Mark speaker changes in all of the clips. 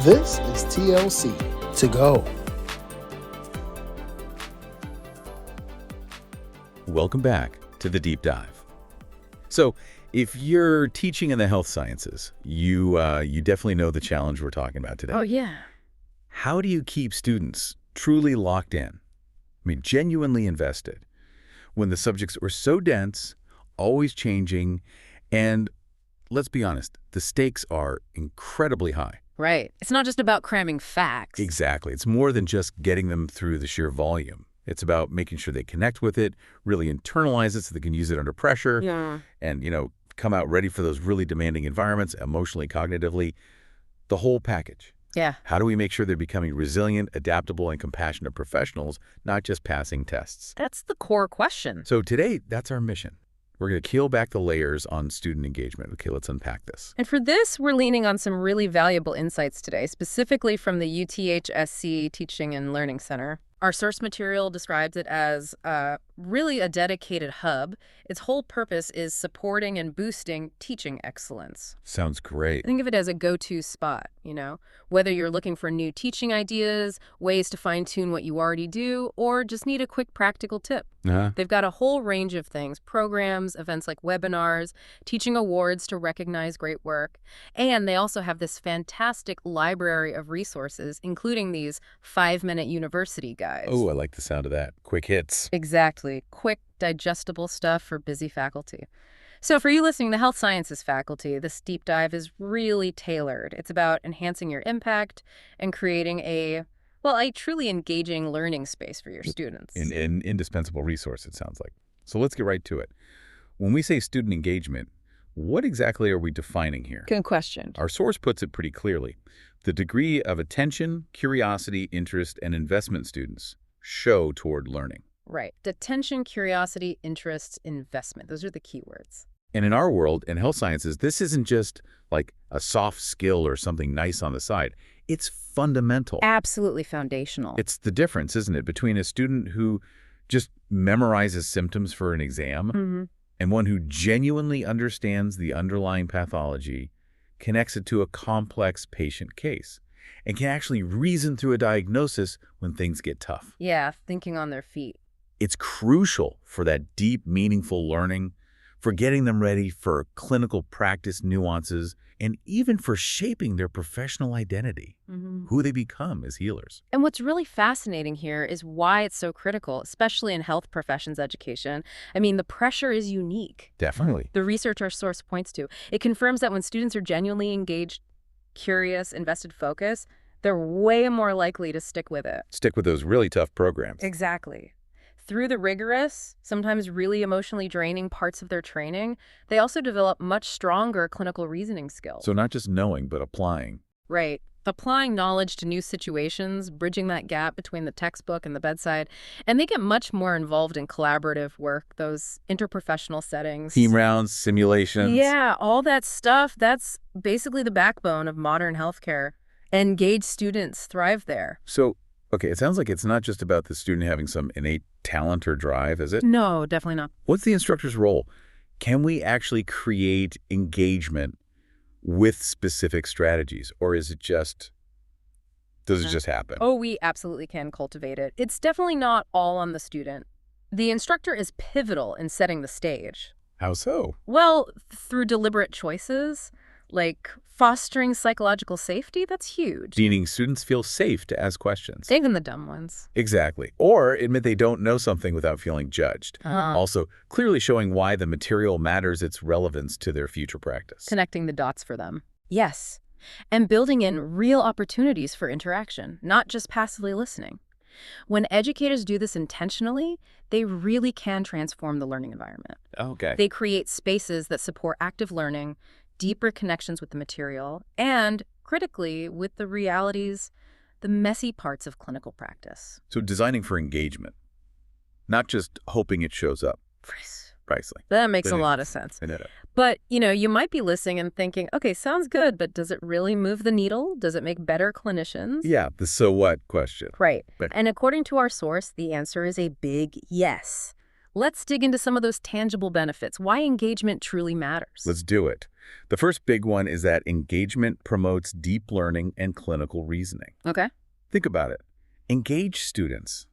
Speaker 1: This is TLC to go.
Speaker 2: Welcome back to the Deep Dive. So, if you're teaching in the health sciences, you definitely know the challenge we're talking about today.
Speaker 3: Oh, yeah.
Speaker 2: How do you keep students truly locked in? I mean, genuinely invested when the subjects are so dense, always changing, and let's be honest, the stakes are incredibly high.
Speaker 3: Right. It's not just about cramming facts.
Speaker 2: Exactly. It's more than just getting them through the sheer volume. It's about making sure they connect with it, really internalize it so they can use it under pressure, and, come out ready for those really demanding environments, emotionally, cognitively, the whole package.
Speaker 3: Yeah.
Speaker 2: How do we make sure they're becoming resilient, adaptable, and compassionate professionals, not just passing tests?
Speaker 3: That's the core question.
Speaker 2: So today, that's our mission. We're going to peel back the layers on student engagement. Okay, let's unpack this.
Speaker 3: And for this, we're leaning on some really valuable insights today, specifically from the UTHSC Teaching and Learning Center. Our source material describes it as really a dedicated hub. Its whole purpose is supporting and boosting teaching excellence.
Speaker 2: Sounds great.
Speaker 3: Think of it as a go-to spot, whether you're looking for new teaching ideas, ways to fine-tune what you already do, or just need a quick practical tip. They've got a whole range of things, programs, events like webinars, teaching awards to recognize great work, and they also have this fantastic library of resources, including these 5-minute university guides.
Speaker 2: Oh, I like the sound of that. Quick hits.
Speaker 3: Exactly. Quick, digestible stuff for busy faculty. So for you listening, the health sciences faculty, this deep dive is really tailored. It's about enhancing your impact and creating a truly engaging learning space for your students.
Speaker 2: An indispensable resource, it sounds like. So let's get right to it. When we say student engagement, what exactly are we defining here?
Speaker 3: Good question.
Speaker 2: Our source puts it pretty clearly. The degree of attention, curiosity, interest, and investment students show toward learning.
Speaker 3: Right. Attention, curiosity, interest, investment. Those are the key words.
Speaker 2: And in our world, in health sciences, this isn't just like a soft skill or something nice on the side. It's fundamental.
Speaker 3: Absolutely foundational.
Speaker 2: It's the difference, isn't it, between a student who just memorizes symptoms for an exam and one who genuinely understands the underlying pathology, connects it to a complex patient case, and can actually reason through a diagnosis when things get tough.
Speaker 3: Yeah, thinking on their feet.
Speaker 2: It's crucial for that deep, meaningful learning, for getting them ready for clinical practice nuances, and even for shaping their professional identity, who they become as healers.
Speaker 3: And what's really fascinating here is why it's so critical, especially in health professions education. I mean, the pressure is unique.
Speaker 2: Definitely.
Speaker 3: The research our source points to. It confirms that when students are genuinely engaged, curious, invested, focused, they're way more likely to stick with it.
Speaker 2: Stick with those really tough programs.
Speaker 3: Exactly. Through the rigorous, sometimes really emotionally draining parts of their training, they also develop much stronger clinical reasoning skills.
Speaker 2: So not just knowing, but applying.
Speaker 3: Right. Applying knowledge to new situations, bridging that gap between the textbook and the bedside, and they get much more involved in collaborative work, those interprofessional settings.
Speaker 2: Team rounds, simulations.
Speaker 3: Yeah, all that stuff, that's basically the backbone of modern healthcare. Engaged students thrive there.
Speaker 2: So, okay, it sounds like it's not just about the student having some innate talent or drive, is it?
Speaker 3: No, definitely not.
Speaker 2: What's the instructor's role? Can we actually create engagement with specific strategies, or is it just, does it just happen?
Speaker 3: Oh, we absolutely can cultivate it. It's definitely not all on the student. The instructor is pivotal in setting the stage.
Speaker 2: How so?
Speaker 3: Well, through deliberate choices, like fostering psychological safety, that's huge.
Speaker 2: Meaning students feel safe to ask questions.
Speaker 3: Even the dumb ones.
Speaker 2: Exactly. Or admit they don't know something without feeling judged. Also, clearly showing why the material matters its relevance to their future practice.
Speaker 3: Connecting the dots for them. Yes. And building in real opportunities for interaction, not just passively listening. When educators do this intentionally, they really can transform the learning environment.
Speaker 2: Okay.
Speaker 3: They create spaces that support active learning, deeper connections with the material, and, critically, with the realities, the messy parts of clinical practice.
Speaker 2: So designing for engagement, not just hoping it shows up. Precisely.
Speaker 3: That makes a lot of sense. But, you might be listening and thinking, okay, sounds good, but does it really move the needle? Does it make better clinicians?
Speaker 2: Yeah, the so what question.
Speaker 3: Right.
Speaker 2: But
Speaker 3: And according to our source, the answer is a big yes. Let's dig into some of those tangible benefits, why engagement truly matters.
Speaker 2: Let's do it. The first big one is that engagement promotes deep learning and clinical reasoning.
Speaker 3: Okay.
Speaker 2: Think about it. Engaged students,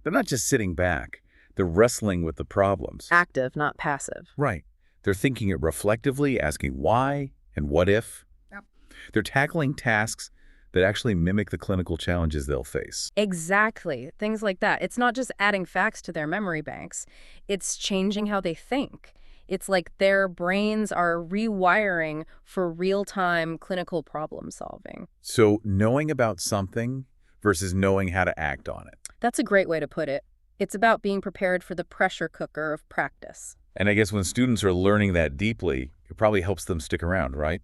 Speaker 2: they're not just sitting back. They're wrestling with the problems.
Speaker 3: Active, not passive.
Speaker 2: Right. They're thinking it reflectively, asking why and what if.
Speaker 3: Yep.
Speaker 2: They're tackling tasks that actually mimic the clinical challenges they'll face.
Speaker 3: Exactly. Things like that. It's not just adding facts to their memory banks. It's changing how they think. It's like their brains are rewiring for real-time clinical problem solving.
Speaker 2: So knowing about something versus knowing how to act on it.
Speaker 3: That's a great way to put it. It's about being prepared for the pressure cooker of practice.
Speaker 2: And I guess when students are learning that deeply, it probably helps them stick around, right?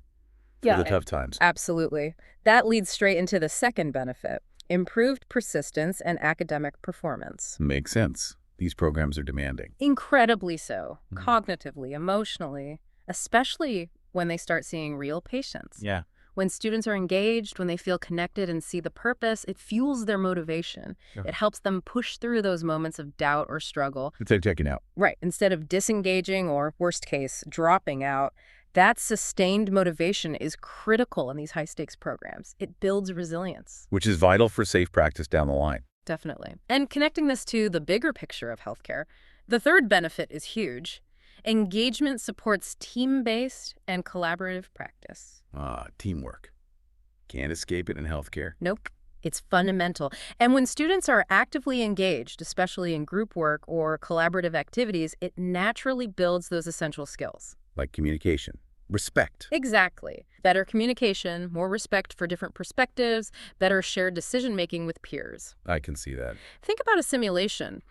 Speaker 3: Yeah.
Speaker 2: For the tough times.
Speaker 3: Absolutely. That leads straight into the second benefit, improved persistence and academic performance.
Speaker 2: Makes sense. These programs are demanding.
Speaker 3: Incredibly so, cognitively, emotionally, especially when they start seeing real patients.
Speaker 2: Yeah.
Speaker 3: When students are engaged, when they feel connected and see the purpose, it fuels their motivation.
Speaker 2: Yeah.
Speaker 3: It helps them push through those moments of doubt or struggle.
Speaker 2: It's like checking out.
Speaker 3: Right. Instead of disengaging or, worst case, dropping out, that sustained motivation is critical in these high-stakes programs. It builds resilience.
Speaker 2: Which is vital for safe practice down the line.
Speaker 3: Definitely. And connecting this to the bigger picture of healthcare, the third benefit is huge. Engagement supports team-based and collaborative practice.
Speaker 2: Teamwork. Can't escape it in healthcare.
Speaker 3: Nope. It's fundamental. And when students are actively engaged, especially in group work or collaborative activities, it naturally builds those essential skills.
Speaker 2: Like communication, respect.
Speaker 3: Exactly. Better communication, more respect for different perspectives, better shared decision-making with peers.
Speaker 2: I can see that.
Speaker 3: Think about a simulation.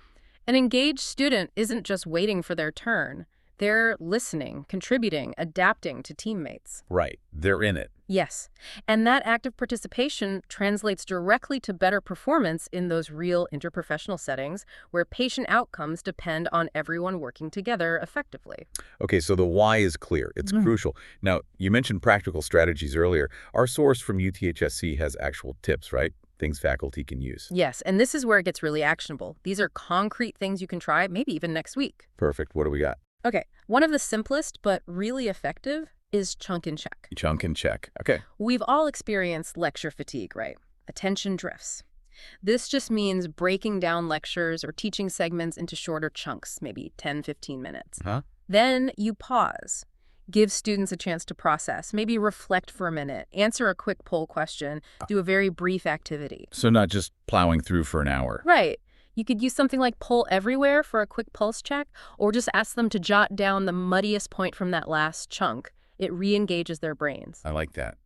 Speaker 3: An engaged student isn't just waiting for their turn. They're listening, contributing, adapting to teammates.
Speaker 2: Right. They're in it.
Speaker 3: Yes. And that active participation translates directly to better performance in those real interprofessional settings where patient outcomes depend on everyone working together effectively.
Speaker 2: Okay, so the why is clear. It's crucial. Now, you mentioned practical strategies earlier. Our source from UTHSC has actual tips, right? Things faculty can use.
Speaker 3: Yes, and this is where it gets really actionable. These are concrete things you can try, maybe even next week.
Speaker 2: Perfect. What do we got?
Speaker 3: Okay, one of the simplest but really effective is chunk and check.
Speaker 2: Chunk and check. Okay.
Speaker 3: We've all experienced lecture fatigue, right? Attention drifts. This just means breaking down lectures or teaching segments into shorter chunks, maybe 10, 15 minutes. Then you pause. Give students a chance to process, maybe reflect for a minute, answer a quick poll question, do a very brief activity.
Speaker 2: So not just plowing through for an hour.
Speaker 3: Right. You could use something like Poll Everywhere for a quick pulse check, or just ask them to jot down the muddiest point from that last chunk. It re-engages their brains.
Speaker 2: I like that.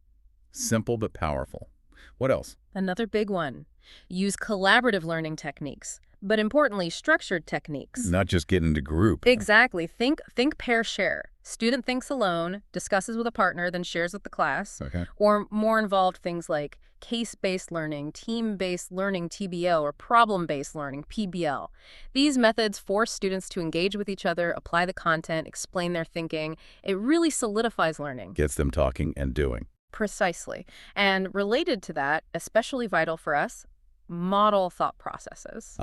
Speaker 2: Simple but powerful. What else?
Speaker 3: Another big one. Use collaborative learning techniques, but importantly, structured techniques.
Speaker 2: Not just get into group.
Speaker 3: Exactly. Think pair share. Student thinks alone, discusses with a partner, then shares with the class.
Speaker 2: Okay.
Speaker 3: Or more involved things like case-based learning, team-based learning, TBL, or problem-based learning, PBL. These methods force students to engage with each other, apply the content, explain their thinking. It really solidifies learning.
Speaker 2: Gets them talking and doing.
Speaker 3: Precisely. And related to that, especially vital for us, model thought processes.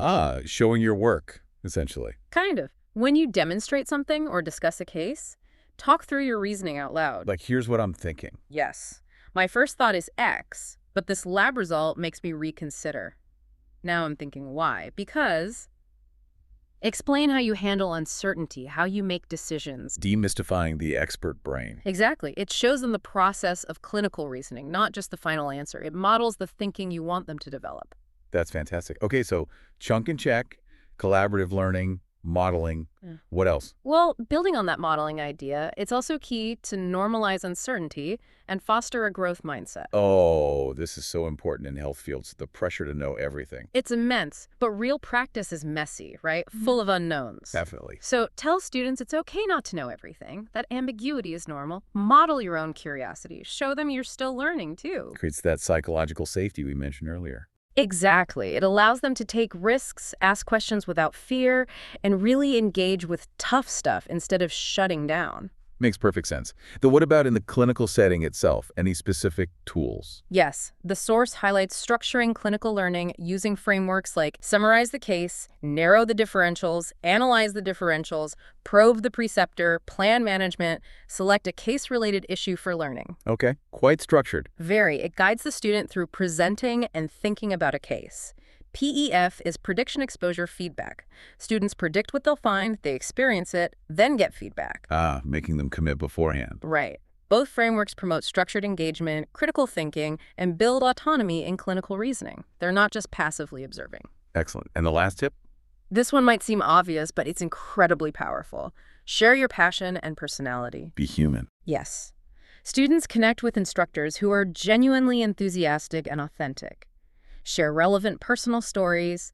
Speaker 2: Showing your work, essentially.
Speaker 3: Kind of. When you demonstrate something or discuss a case, talk through your reasoning out loud.
Speaker 2: Like, here's what I'm thinking.
Speaker 3: Yes. My first thought is X, but this lab result makes me reconsider. Now I'm thinking why. Because explain how you handle uncertainty, how you make decisions.
Speaker 2: Demystifying the expert brain.
Speaker 3: Exactly. It shows them the process of clinical reasoning, not just the final answer. It models the thinking you want them to develop.
Speaker 2: That's fantastic. Okay, so chunk and check, collaborative learning, modeling. What else?
Speaker 3: Well, building on that modeling idea, it's also key to normalize uncertainty and foster a growth mindset.
Speaker 2: Oh, this is so important in health fields, the pressure to know everything.
Speaker 3: It's immense, but real practice is messy, right? Full of unknowns.
Speaker 2: Definitely.
Speaker 3: So tell students it's okay not to know everything. That ambiguity is normal. Model your own curiosity. Show them you're still learning, too.
Speaker 2: Creates that psychological safety we mentioned earlier.
Speaker 3: Exactly. It allows them to take risks, ask questions without fear, and really engage with tough stuff instead of shutting down.
Speaker 2: Makes perfect sense. Though what about in the clinical setting itself? Any specific tools?
Speaker 3: Yes, the source highlights structuring clinical learning using frameworks like summarize the case, narrow the differentials, analyze the differentials, probe the preceptor, plan management, select a case-related issue for learning.
Speaker 2: Okay, quite structured.
Speaker 3: Very. It guides the student through presenting and thinking about a case. PEF is prediction exposure feedback. Students predict what they'll find, they experience it, then get feedback.
Speaker 2: Making them commit beforehand.
Speaker 3: Right. Both frameworks promote structured engagement, critical thinking, and build autonomy in clinical reasoning. They're not just passively observing.
Speaker 2: Excellent. And the last tip?
Speaker 3: This one might seem obvious, but it's incredibly powerful. Share your passion and personality.
Speaker 2: Be human.
Speaker 3: Yes. Students connect with instructors who are genuinely enthusiastic and authentic. Share relevant personal stories,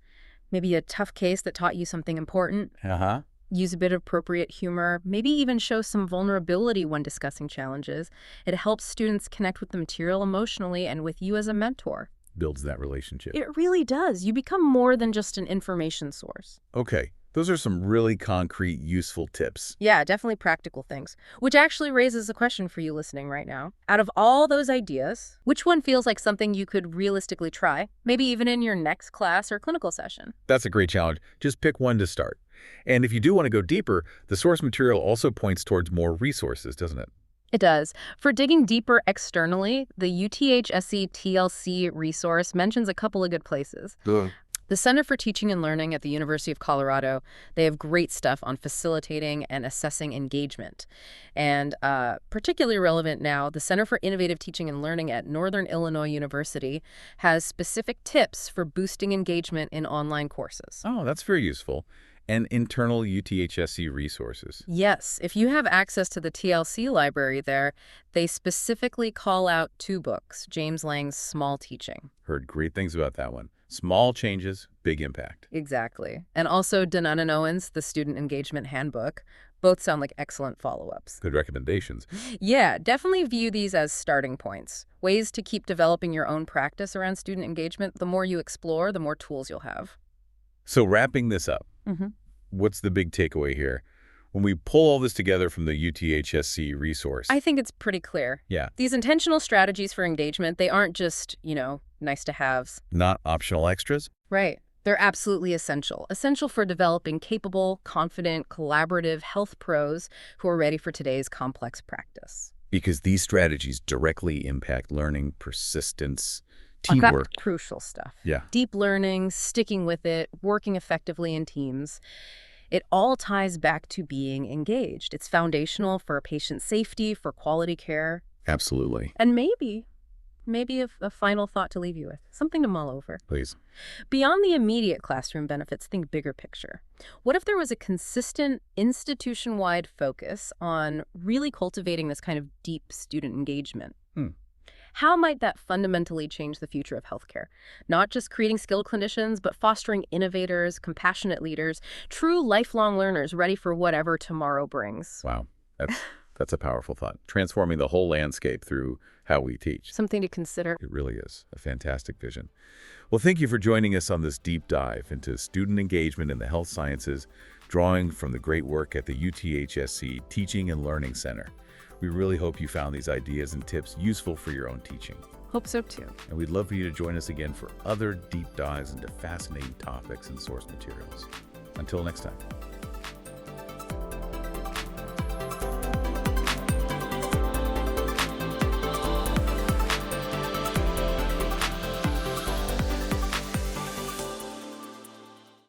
Speaker 3: maybe a tough case that taught you something important. Use a bit of appropriate humor, maybe even show some vulnerability when discussing challenges. It helps students connect with the material emotionally and with you as a mentor.
Speaker 2: Builds that relationship.
Speaker 3: It really does. You become more than just an information source.
Speaker 2: Okay, those are some really concrete, useful tips.
Speaker 3: Yeah, definitely practical things. Which actually raises a question for you listening right now. Out of all those ideas, which one feels like something you could realistically try, maybe even in your next class or clinical session?
Speaker 2: That's a great challenge. Just pick one to start. And if you do want to go deeper, the source material also points towards more resources, doesn't it?
Speaker 3: It does. For digging deeper externally, the UTHSC TLC resource mentions a couple of good places. The Center for Teaching and Learning at the University of Colorado, they have great stuff on facilitating and assessing engagement. And particularly relevant now, the Center for Innovative Teaching and Learning at Northern Illinois University has specific tips for boosting engagement in online courses.
Speaker 2: Oh, that's very useful. And internal UTHSC resources.
Speaker 3: Yes, if you have access to the TLC library there, they specifically call out 2 books, James Lang's Small Teaching.
Speaker 2: Heard great things about that one. Small changes, big impact.
Speaker 3: Exactly. And also Danan and Owen's The Student Engagement Handbook. Both sound like excellent follow-ups.
Speaker 2: Good recommendations.
Speaker 3: Yeah, definitely view these as starting points. Ways to keep developing your own practice around student engagement. The more you explore, the more tools you'll have.
Speaker 2: So wrapping this up, what's the big takeaway here? When we pull all this together from the UTHSC resource.
Speaker 3: I think it's pretty clear.
Speaker 2: Yeah.
Speaker 3: These intentional strategies for engagement, they aren't just, nice to haves.
Speaker 2: Not optional extras?
Speaker 3: Right. They're absolutely essential. Essential for developing capable, confident, collaborative health pros who are ready for today's complex practice.
Speaker 2: Because these strategies directly impact learning, persistence,
Speaker 3: That's
Speaker 2: teamwork.
Speaker 3: crucial stuff.
Speaker 2: Yeah.
Speaker 3: Deep learning, sticking with it, working effectively in teams. It all ties back to being engaged. It's foundational for patient safety, for quality care.
Speaker 2: Absolutely.
Speaker 3: And maybe a final thought to leave you with, something to mull over.
Speaker 2: Please.
Speaker 3: Beyond the immediate classroom benefits, think bigger picture. What if there was a consistent institution-wide focus on really cultivating this kind of deep student engagement? How might that fundamentally change the future of healthcare? Not just creating skilled clinicians, but fostering innovators, compassionate leaders, true lifelong learners ready for whatever tomorrow brings.
Speaker 2: Wow. That's a powerful thought. Transforming the whole landscape through how we teach.
Speaker 3: Something to consider.
Speaker 2: It really is a fantastic vision. Well, thank you for joining us on this deep dive into student engagement in the health sciences, drawing from the great work at the UTHSC Teaching and Learning Center. We really hope you found these ideas and tips useful for your own teaching.
Speaker 3: Hope so too.
Speaker 2: And we'd love for you to join us again for other deep dives into fascinating topics and source materials. Until next time.